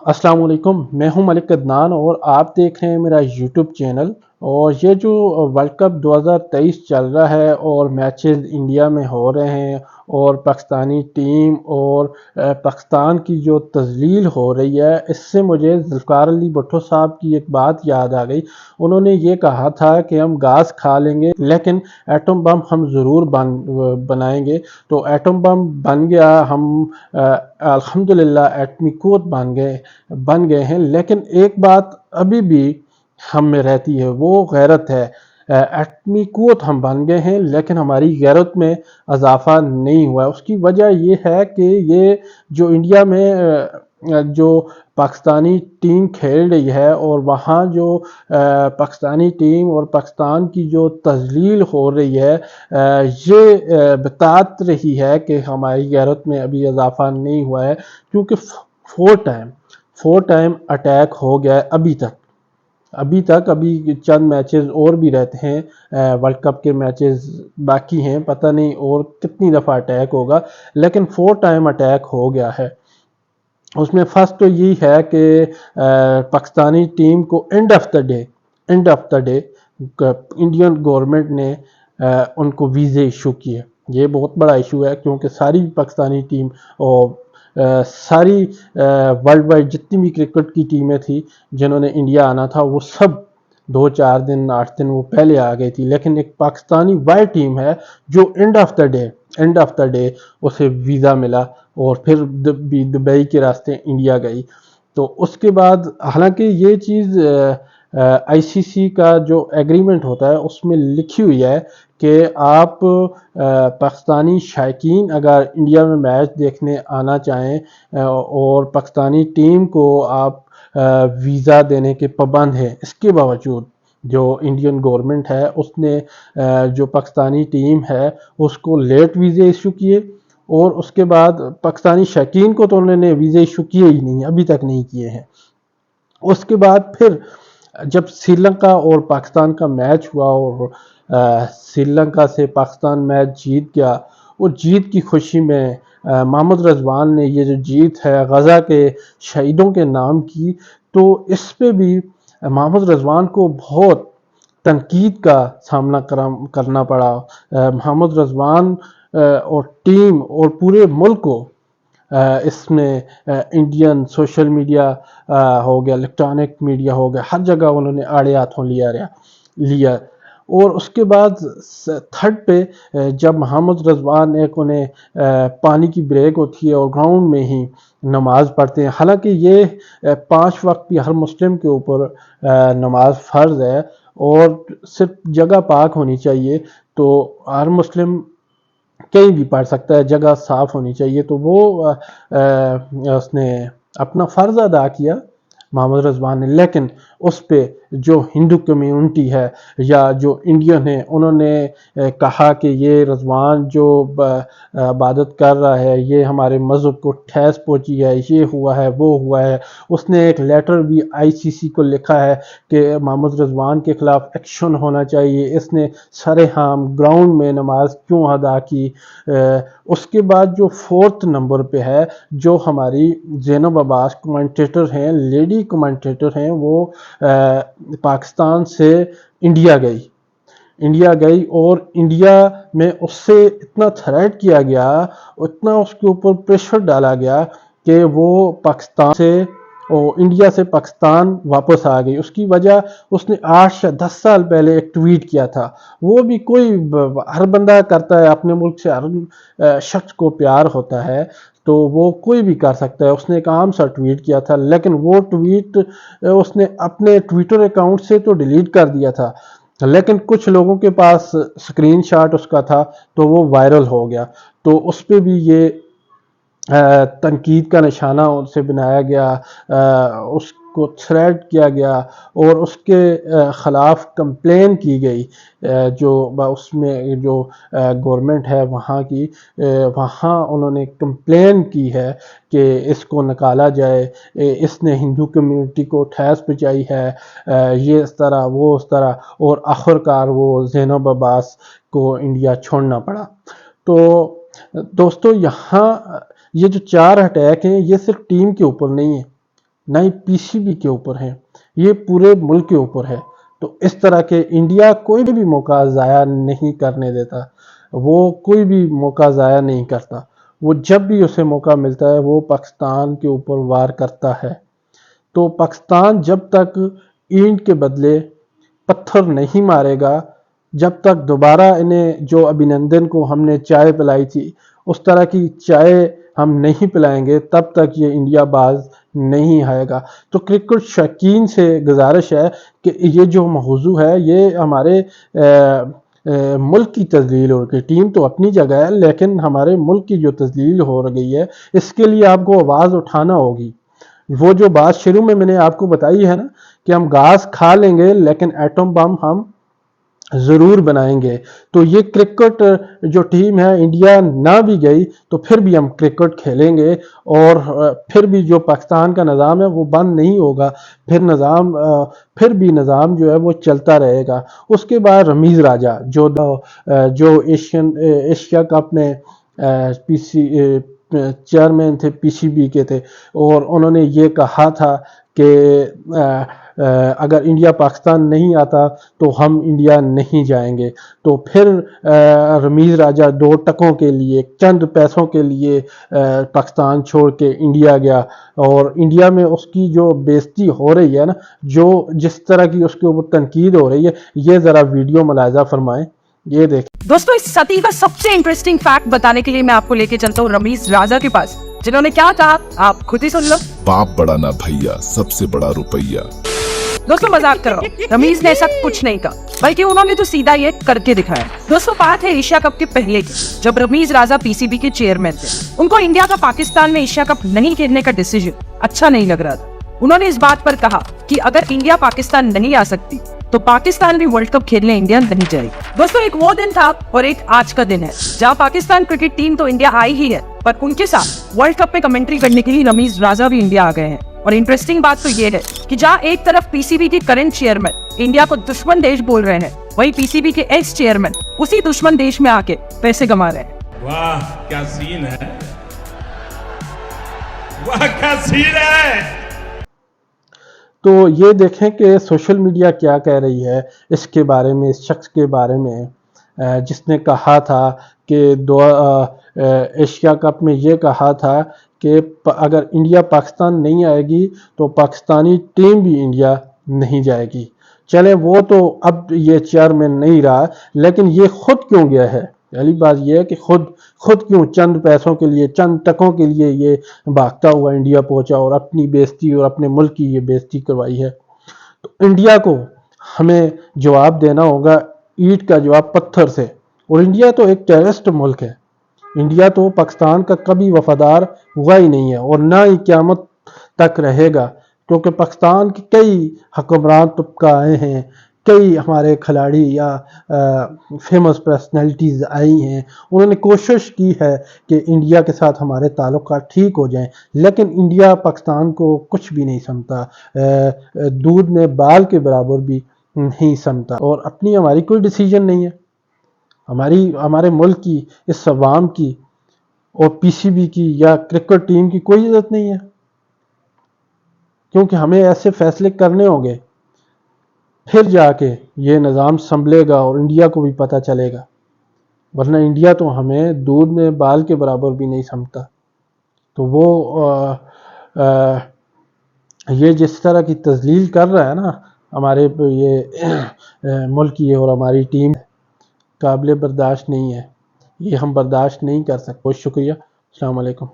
السلام علیکم، میں ہوں ملک عدنان اور آپ دیکھ رہے ہیں میرا یوٹیوب چینل۔ اور یہ جو ورلڈ کپ 2023 چل رہا ہے اور میچز انڈیا میں ہو رہے ہیں اور پاکستانی ٹیم اور پاکستان کی جو تذلیل ہو رہی ہے، اس سے مجھے ذوالفقار علی بھٹو صاحب کی ایک بات یاد آ گئی۔ انہوں نے یہ کہا تھا کہ ہم گھاس کھا لیں گے لیکن ایٹم بم ہم ضرور بنائیں گے۔ تو ایٹم بم بن گیا، ہم الحمدللہ ایٹمی قوت بن گئے ہیں، لیکن ایک بات ابھی بھی ہم میں رہتی ہے، وہ غیرت ہے۔ ایٹمی قوت ہم بن گئے ہیں لیکن ہماری غیرت میں اضافہ نہیں ہوا ہے۔ اس کی وجہ یہ ہے کہ یہ جو انڈیا میں جو پاکستانی ٹیم کھیل رہی ہے اور وہاں جو پاکستانی ٹیم اور پاکستان کی جو تذلیل ہو رہی ہے، یہ بتات رہی ہے کہ ہماری غیرت میں ابھی اضافہ نہیں ہوا ہے، کیونکہ فور ٹائم اٹیک ہو گیا ہے ابھی چند میچز اور بھی رہتے ہیں، ورلڈ کپ کے میچز باقی ہیں، پتہ نہیں اور کتنی دفعہ اٹیک ہوگا، لیکن 4 ٹائم اٹیک ہو گیا ہے۔ اس میں فرسٹ تو یہی ہے کہ پاکستانی ٹیم کو and of the day Indian government نے ان کو ویزے ایشو کیے۔ یہ بہت بڑا ایشو ہے، کیونکہ ساری پاکستانی ٹیم اور ساری ورلڈ وائڈ جتنی بھی کرکٹ کی ٹیمیں تھیں جنہوں نے انڈیا آنا تھا، وہ سب 2 4 دن 8 دن وہ پہلے آ گئی تھی، لیکن ایک پاکستانی وائڈ ٹیم ہے جو اینڈ آف دا ڈے اسے ویزا ملا اور پھر دبئی کے راستے انڈیا گئی۔ تو اس کے بعد حالانکہ یہ چیز آئی سی سی کا جو ایگریمنٹ ہوتا ہے اس میں لکھی ہوئی ہے کہ آپ پاکستانی شائقین اگر انڈیا میں میچ دیکھنے آنا چاہیں اور پاکستانی ٹیم کو آپ ویزا دینے کے پابند ہیں، اس کے باوجود جو انڈین گورنمنٹ ہے اس نے جو پاکستانی ٹیم ہے اس کو لیٹ ویزے ایشو کیے، اور اس کے بعد پاکستانی شائقین کو تو انہوں نے ویزے ایشو کیے ہی نہیں، ابھی تک نہیں کیے ہیں۔ اس کے بعد پھر جب سری لنکا اور پاکستان کا میچ ہوا اور سری لنکا سے پاکستان میچ جیت گیا، وہ جیت کی خوشی میں محمد رضوان نے یہ جو جیت ہے غزہ کے شہیدوں کے نام کی، تو اس پہ بھی محمد رضوان کو بہت تنقید کا سامنا کرنا پڑا۔ محمد رضوان اور ٹیم اور پورے ملک کو اس میں انڈین سوشل میڈیا ہو گیا، الیکٹرانک میڈیا ہو گیا، ہر جگہ انہوں نے آڑے ہاتھوں لیا۔ اور اس کے بعد تھرڈ پہ جب محمد رضوان انہیں پانی کی بریک ہوتی ہے اور گراؤنڈ میں ہی نماز پڑھتے ہیں، حالانکہ یہ 5 وقت کی ہر مسلم کے اوپر نماز فرض ہے اور صرف جگہ پاک ہونی چاہیے، تو ہر مسلم کہیں بھی پڑھ سکتا ہے، جگہ صاف ہونی چاہیے، تو وہ اس نے اپنا فرض ادا کیا محمد رضوان نے۔ لیکن اس پہ جو ہندو کمیونٹی ہے یا جو انڈین ہیں، انہوں نے کہا کہ یہ رضوان جو عبادت کر رہا ہے یہ ہمارے مذہب کو ٹھیس پہنچی ہے، یہ ہوا ہے وہ ہوا ہے۔ اس نے ایک لیٹر بھی آئی سی سی کو لکھا ہے کہ محمد رضوان کے خلاف ایکشن ہونا چاہیے، اس نے سرعام گراؤنڈ میں نماز کیوں ادا کی۔ اس کے بعد جو 4تھ نمبر پہ ہے، جو ہماری زینب عباس کمنٹیٹر ہیں، لیڈی کمنٹیٹر ہیں، وہ پاکستان سے انڈیا گئی اور انڈیا میں اس سے اتنا تھریٹ کیا گیا، اتنا اس کے اوپر پریشر ڈالا گیا کہ وہ انڈیا سے پاکستان واپس آ گئی۔ اس کی وجہ اس نے 8 یا 10 سال پہلے ایک ٹویٹ کیا تھا، وہ بھی ہر بندہ کرتا ہے، اپنے ملک سے ہر شخص کو پیار ہوتا ہے تو وہ کوئی بھی کر سکتا ہے۔ اس نے ایک عام سا ٹویٹ کیا تھا، لیکن وہ ٹویٹ اس نے اپنے ٹویٹر اکاؤنٹ سے تو ڈیلیٹ کر دیا تھا، لیکن کچھ لوگوں کے پاس سکرین شاٹ اس کا تھا تو وہ وائرل ہو گیا، تو اس پہ بھی یہ تنقید کا نشانہ ان سے بنایا گیا، اس کو تھریٹ کیا گیا اور اس کے خلاف کمپلین کی گئی۔ جو اس میں جو گورنمنٹ ہے وہاں کی، وہاں انہوں نے کمپلین کی ہے کہ اس کو نکالا جائے، اس نے ہندو کمیونٹی کو ٹھیس پہنچائی ہے، یہ اس طرح وہ اس طرح، اور آخرکار وہ زینب عباس کو انڈیا چھوڑنا پڑا۔ تو دوستو، یہاں یہ جو 4 اٹیک ہیں یہ صرف ٹیم کے اوپر نہیں ہے، نہ ہی پی سی بی کے اوپر ہیں، یہ پورے ملک کے اوپر ہے۔ تو اس طرح کے انڈیا کوئی بھی موقع ضائع نہیں کرنے دیتا، وہ کوئی بھی موقع ضائع نہیں کرتا، وہ جب بھی اسے موقع ملتا ہے وہ پاکستان کے اوپر وار کرتا ہے۔ تو پاکستان جب تک اینٹ کے بدلے پتھر نہیں مارے گا، جب تک دوبارہ انہیں جو ابھینندن کو ہم نے چائے پلائی تھی اس طرح کی چائے ہم نہیں پلائیں گے، تب تک یہ انڈیا باز نہیں آئے گا۔ تو کرکٹ شائقین سے گزارش ہے کہ یہ جو موضوع ہے یہ ہمارے ملک کی تذلیل ہو رہی، ٹیم تو اپنی جگہ ہے لیکن ہمارے ملک کی جو تذلیل ہو رہی ہے اس کے لیے آپ کو آواز اٹھانا ہوگی۔ وہ جو بات شروع میں نے آپ کو بتائی ہے نا کہ ہم گھاس کھا لیں گے لیکن ایٹم بم ہم ضرور بنائیں گے، تو یہ کرکٹ جو ٹیم ہے انڈیا نہ بھی گئی تو پھر بھی ہم کرکٹ کھیلیں گے، اور پھر بھی جو پاکستان کا نظام ہے وہ بند نہیں ہوگا، پھر بھی نظام جو ہے وہ چلتا رہے گا۔ اس کے بعد رمیز راجہ جو ایشیا کپ میں چیئرمین تھے، پی سی بی کے تھے، اور انہوں نے یہ کہا تھا کہ اگر انڈیا پاکستان نہیں آتا تو ہم انڈیا نہیں جائیں گے، تو پھر رمیز راجہ 2 ٹکوں کے لیے، چند پیسوں کے لیے پاکستان چھوڑ کے انڈیا گیا، اور انڈیا میں اس کی جو بےزتی ہو رہی ہے نا، جس طرح کی اس کے اوپر تنقید ہو رہی ہے، یہ ذرا ویڈیو ملاحظہ فرمائیں، یہ دیکھیں۔ دوستو اس صدی کا سب سے انٹرسٹنگ فیکٹ بتانے کے لیے میں آپ کو لے کے چلتا ہوں رمیز راجہ کے پاس، جنہوں نے کیا کہا آپ خود ہی سن لو۔ باپ بڑا نہ بھیا، سب سے بڑا روپیہ۔ دوستو مذاق کر رہا ہوں، رمیز نے ایسا کچھ نہیں کہا، بلکہ انہوں نے تو سیدھا یہ کر کے دکھایا۔ دوستو بات ہے ایشیا کپ کے پہلے کی، جب رمیز راجہ پی سی بی کے چیئرمین تھے، ان کو انڈیا کا پاکستان میں ایشیا کپ نہیں کھیلنے کا ڈیسیژن اچھا نہیں لگ رہا تھا۔ انہوں نے اس بات پر کہا کہ اگر انڈیا پاکستان نہیں آ سکتی تو پاکستان بھی ورلڈ کپ کھیلنے انڈیا نہیں جائے گی۔ دوستو ایک وہ دن تھا اور ایک آج کا دن ہے جہاں پاکستان کرکٹ ٹیم تو انڈیا آئی ہی ہے، پر ان کے ساتھ ورلڈ کپ میں کمنٹری کرنے کے لیے رمیز راجہ بھی انڈیا آ گئے ہیں۔ اور انٹرسٹنگ بات تو یہ ہے کہ جہاں ایک طرف پی سی بی کے کرنٹ چیئرمین انڈیا کو دشمن دیش بول رہے ہیں، وہی پی سی بی کے ایکس چیئرمین اسی دشمن دیش میں آ کے پیسے کما رہے ہیں۔ واہ کیا سین ہے، واہ کیا سین ہے۔ تو یہ دیکھیں کہ سوشل میڈیا کیا کہہ رہی ہے اس کے بارے میں، اس شخص کے بارے میں جس نے کہا تھا کہ ایشیا کپ میں یہ کہا تھا کہ اگر انڈیا پاکستان نہیں آئے گی تو پاکستانی ٹیم بھی انڈیا نہیں جائے گی۔ چلیں وہ تو اب یہ چیئرمین نہیں رہا، لیکن یہ خود کیوں گیا ہے؟ پہلی بات یہ ہے کہ خود کیوں چند پیسوں کے لیے، چند ٹکوں کے لیے یہ بھاگتا ہوا انڈیا پہنچا اور اپنی بےزتی اور اپنے ملک کی یہ بےزتی کروائی ہے۔ تو انڈیا کو ہمیں جواب دینا ہوگا، اینٹ کا جواب پتھر سے، اور انڈیا تو ایک ٹیررسٹ ملک ہے، انڈیا تو پاکستان کا کبھی وفادار ہوا ہی نہیں ہے اور نہ ہی قیامت تک رہے گا، کیونکہ پاکستان کے کئی حکمران طبقہ آئے ہیں، کئی ہمارے کھلاڑی یا فیمس پرسنالٹیز آئی ہیں، انہوں نے کوشش کی ہے کہ انڈیا کے ساتھ ہمارے تعلقات ٹھیک ہو جائیں، لیکن انڈیا پاکستان کو کچھ بھی نہیں سمجھتا، دودھ میں بال کے برابر بھی نہیں سمجھتا، اور اپنی ہماری کوئی ڈیسیجن نہیں ہے، ہمارے ملک کی، اس عوام کی اور پی سی بی کی یا کرکٹ ٹیم کی کوئی عزت نہیں ہے، کیونکہ ہمیں ایسے فیصلے کرنے ہوں گے، پھر جا کے یہ نظام سنبھلے گا اور انڈیا کو بھی پتہ چلے گا، ورنہ انڈیا تو ہمیں دودھ میں بال کے برابر بھی نہیں سمجھتا۔ تو وہ یہ جس طرح کی تذلیل کر رہا ہے نا ہمارے یہ ملک کی اور ہماری ٹیم، قابل برداشت نہیں ہے، یہ ہم برداشت نہیں کر سکتے۔ بہت شکریہ، السلام علیکم۔